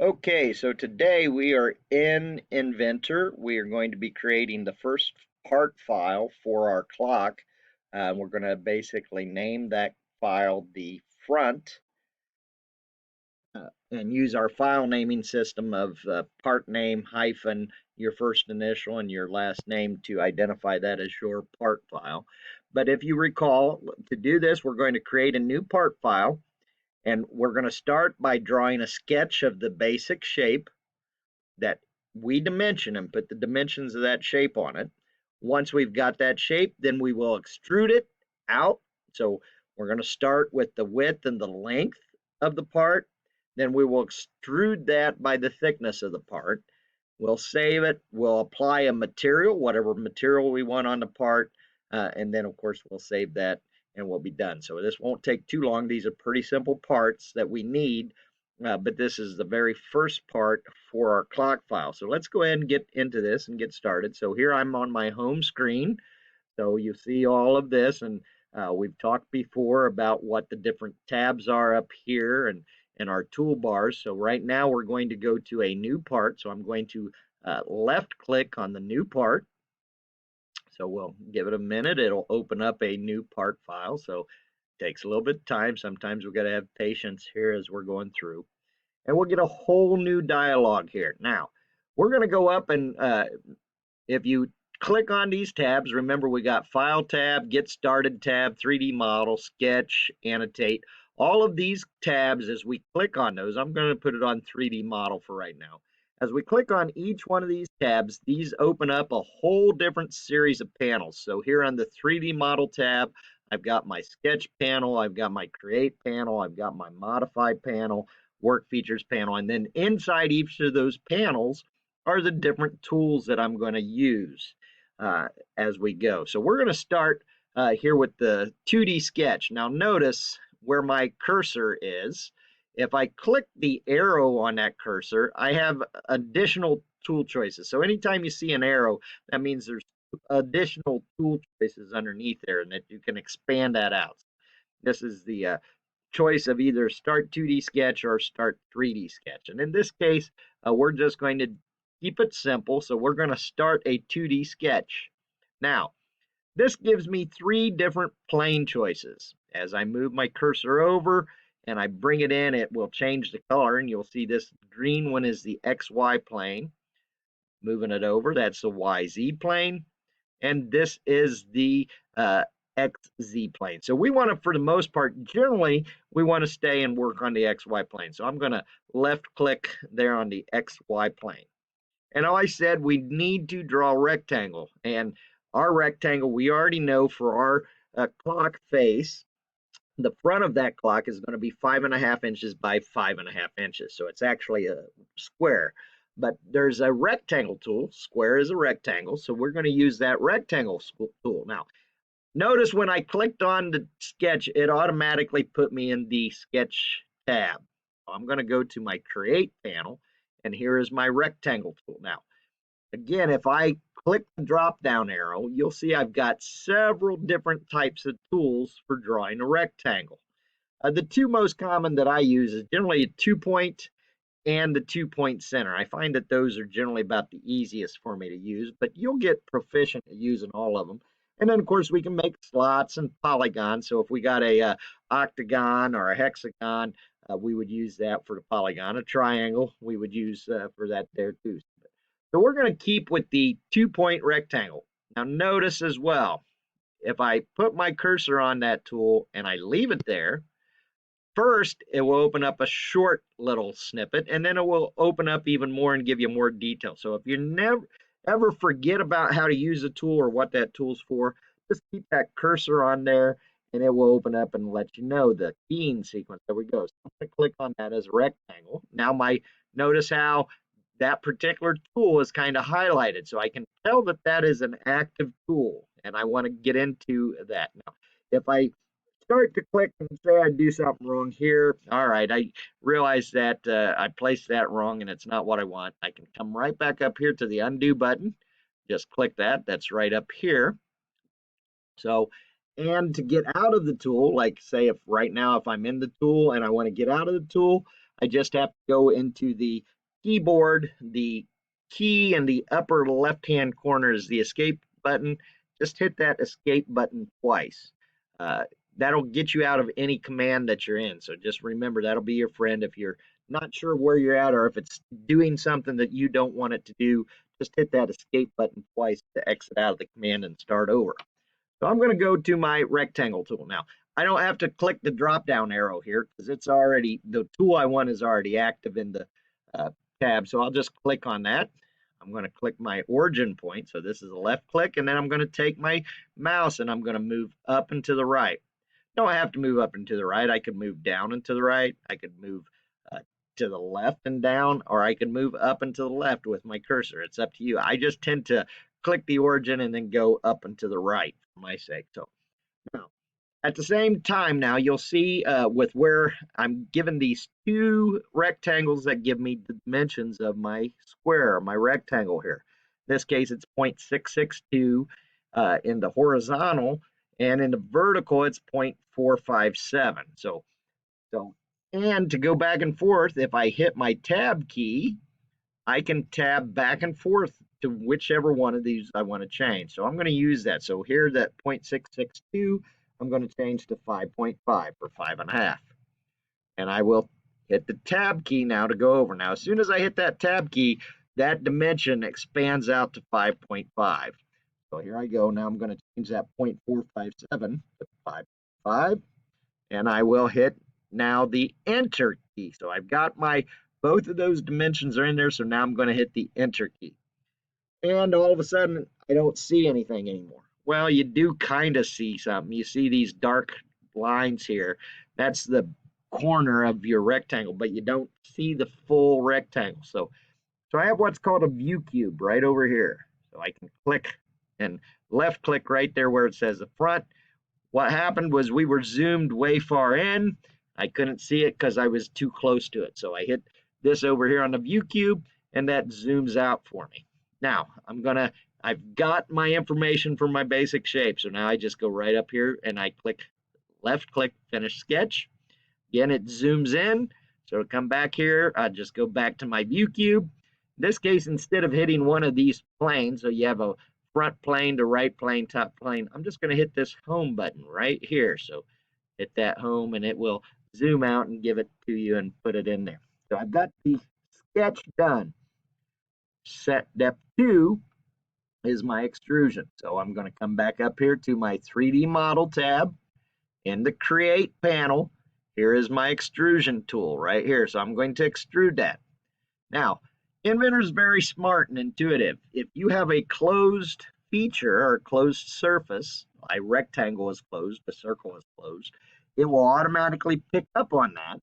Okay, so today we are in Inventor. We are going to be creating the first part file for our clock. We're going to basically name that file the front and use our file naming system of part name hyphen your first initial and your last name to identify that as your part file. But if you recall, to do this, we're going to create a new part file, and we're going to start by drawing a sketch of the basic shape that we dimension and put the dimensions of that shape on it. Once we've got that shape, then we will extrude it out. So we're going to start with the width and the length of the part. Then we will extrude that by the thickness of the part. We'll save it. We'll apply a material, whatever material we want on the part. And then, of course, we'll save that and we'll be done. So this won't take too long. These are pretty simple parts that we need, but this is the very first part for our clock file. So let's go ahead and get into this and get started. So here I'm on my home screen. So you see all of this, and we've talked before about what the different tabs are up here and our toolbars. So right now we're going to go to a new part. So I'm going to left click on the new part. So we'll give it a minute. It'll open up a new part file. So it takes a little bit of time. Sometimes we've got to have patience here as we're going through. And we'll get a whole new dialog here. Now, we're going to go up and if you click on these tabs, remember we got File tab, Get Started tab, 3D Model, Sketch, Annotate. All of these tabs, as we click on those, I'm going to put it on 3D Model for right now. As we click on each one of these tabs, these open up a whole different series of panels. So here on the 3D Model tab, I've got my Sketch panel, I've got my Create panel, I've got my Modify panel, Work Features panel, and then inside each of those panels are the different tools that I'm going to use as we go. So we're going to start here with the 2D sketch. Now notice where my cursor is. If I click the arrow on that cursor, I have additional tool choices. So anytime you see an arrow, that means there's additional tool choices underneath there and that you can expand that out. This is the choice of either Start 2D Sketch or Start 3D Sketch. And in this case, we're just going to keep it simple. So we're going to start a 2D sketch. Now, this gives me three different plane choices. As I move my cursor over and I bring it in, it will change the color, and you'll see this green one is the XY plane. Moving it over, that's the YZ plane. And this is the XZ plane. So we want to, for the most part, generally, we want to stay and work on the XY plane. So I'm going to left click there on the XY plane. And I said we need to draw a rectangle. And our rectangle, we already know for our clock face, the front of that clock is going to be 5.5 inches by 5.5 inches. So it's actually a square. But there's a rectangle tool. Square is a rectangle. So we're going to use that rectangle tool. Now, notice when I clicked on the sketch, it automatically put me in the sketch tab. I'm going to go to my create panel, and here is my rectangle tool. Now, again, if I click the drop down arrow, you'll see I've got several different types of tools for drawing a rectangle. The two most common that I use is generally a 2-point and the 2-point center. I find that those are generally about the easiest for me to use, but you'll get proficient at using all of them. And then, of course, we can make slots and polygons. So if we got a octagon or a hexagon, we would use that for the polygon. A triangle, we would use for that there too. So we're going to keep with the 2-point rectangle. Now notice as well, if I put my cursor on that tool and I leave it there, first it will open up a short little snippet, and then it will open up even more and give you more detail. So if you never ever forget about how to use a tool or what that tool's for, just keep that cursor on there and it will open up and let you know the keying sequence. There we go. So I'm going to click on that as a rectangle. Now notice how that particular tool is kind of highlighted, so I can tell that that is an active tool, and I want to get into that. Now, if I start to click and say I do something wrong here, all right, I realize that I placed that wrong and it's not what I want. I can come right back up here to the undo button, just click that, that's right up here. So, and to get out of the tool, like say if right now if I'm in the tool and I want to get out of the tool, I just have to go into the keyboard. The key in the upper left-hand corner is the escape button. Just hit that escape button twice. Uh, that'll get you out of any command that you're in. So just remember, that'll be your friend. If you're not sure where you're at, or if it's doing something that you don't want it to do, just hit that escape button twice to exit out of the command and start over. So I'm going to go to my rectangle tool. Now, I don't have to click the drop down arrow here because it's already, the tool I want is already active in the uh, tab. So I'll just click on that. I'm going to click my origin point. So this is a left click, and then I'm going to take my mouse and I'm going to move up and to the right. No, I have to move up and to the right. I could move down and to the right. I could move to the left and down, or I can move up and to the left with my cursor. It's up to you. I just tend to click the origin and then go up and to the right for my sake. So now, at the same time now, you'll see with where I'm given these two rectangles that give me the dimensions of my square, my rectangle here. In this case, it's 0.662 in the horizontal, and in the vertical, it's 0.457. So and to go back and forth, if I hit my tab key, I can tab back and forth to whichever one of these I want to change. So I'm going to use that. So here, that 0.662, I'm going to change to 5.5 or 5.5. And I will hit the tab key now to go over. Now, as soon as I hit that tab key, that dimension expands out to 5.5. So here I go. Now I'm going to change that 0.457 to 5.5. And I will hit now the enter key. So I've got my, both of those dimensions are in there. So now I'm going to hit the enter key. And all of a sudden, I don't see anything anymore. Well, you do kind of see something. You see these dark lines here. That's the corner of your rectangle, but you don't see the full rectangle. So I have what's called a view cube right over here. So I can click and left click right there where it says the front. What happened was we were zoomed way far in. I couldn't see it because I was too close to it. So I hit this over here on the view cube, and that zooms out for me. Now I've got my information for my basic shape. So now I just go right up here and I click left click finish sketch. Again, it zooms in. So to come back here, I just go back to my view cube. In this case, instead of hitting one of these planes, so you have a front plane to right plane, top plane, I'm just going to hit this home button right here. So hit that home and it will zoom out and give it to you and put it in there. So I've got the sketch done. Set depth 2 is my extrusion. So I'm going to come back up here to my 3D model tab. In the create panel, here is my extrusion tool right here. So I'm going to extrude that. Now, Inventor is very smart and intuitive. If you have a closed feature or closed surface, a rectangle is closed, a circle is closed, it will automatically pick up on that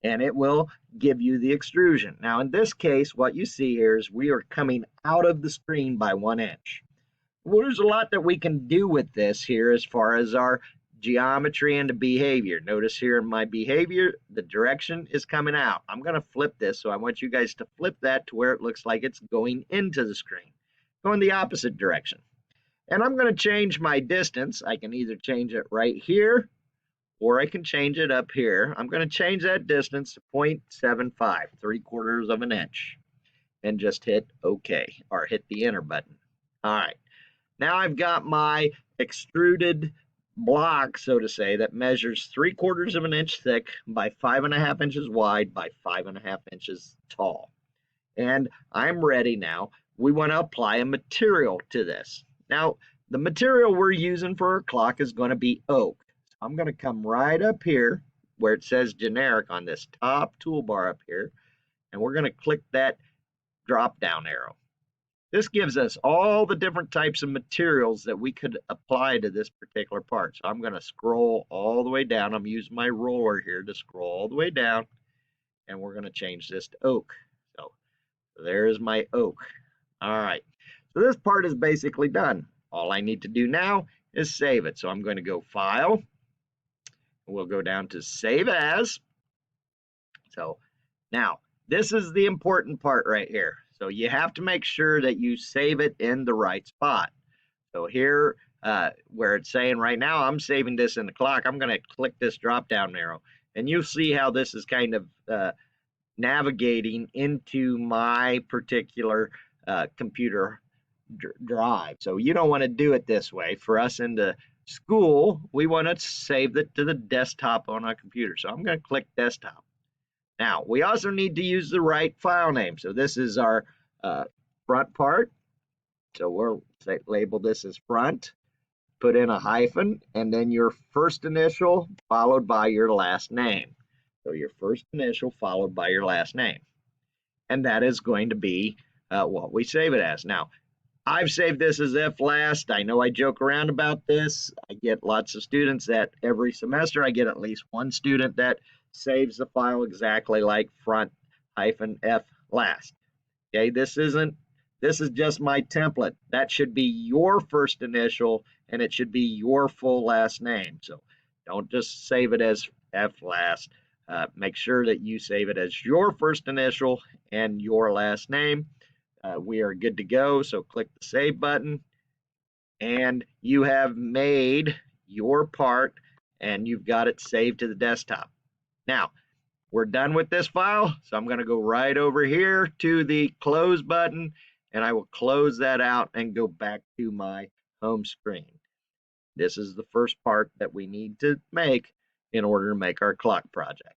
and it will give you the extrusion. Now, in this case, what you see here is we are coming out of the screen by 1 inch. Well, there's a lot that we can do with this here as far as our geometry and the behavior. Notice here in my behavior, the direction is coming out. I'm going to flip this, so I want you guys to flip that to where it looks like it's going into the screen. Go in the opposite direction. And I'm going to change my distance. I can either change it right here, or I can change it up here. I'm going to change that distance to 0.75, 3/4 of an inch, and just hit OK, or hit the enter button. All right. Now I've got my extruded block, so to say, that measures 3/4 of an inch thick by 5.5 inches wide by 5.5 inches tall. And I'm ready now. We want to apply a material to this. Now, the material we're using for our clock is going to be oak. So I'm going to come right up here where it says generic on this top toolbar up here, and we're going to click that drop down arrow. This gives us all the different types of materials that we could apply to this particular part. So I'm going to scroll all the way down. I'm using my roller here to scroll all the way down, and we're going to change this to oak. So there's my oak. All right. So this part is basically done. All I need to do now is save it. So I'm going to go File. We'll go down to Save As. So now this is the important part right here. So you have to make sure that you save it in the right spot. So here, where it's saying right now, I'm saving this in the clock. I'm going to click this drop down arrow, and you'll see how this is kind of navigating into my particular computer drive. So you don't want to do it this way. For us in the school, we want to save it to the desktop on our computer. So I'm going to click desktop. Now, we also need to use the right file name. So this is our front part. So we'll label this as front, put in a hyphen, and then your first initial followed by your last name. So your first initial followed by your last name. And that is going to be what we save it as. Now, I've saved this as F-last. I know I joke around about this. I get lots of students that every semester I get at least one student that saves the file exactly like front-F-last. Okay, this is just my template. That should be your first initial and it should be your full last name. So don't just save it as F-last. Make sure that you save it as your first initial and your last name. We are good to go. So click the save button and you have made your part and you've got it saved to the desktop. Now, we're done with this file. So I'm going to go right over here to the close button and I will close that out and go back to my home screen. This is the first part that we need to make in order to make our clock project.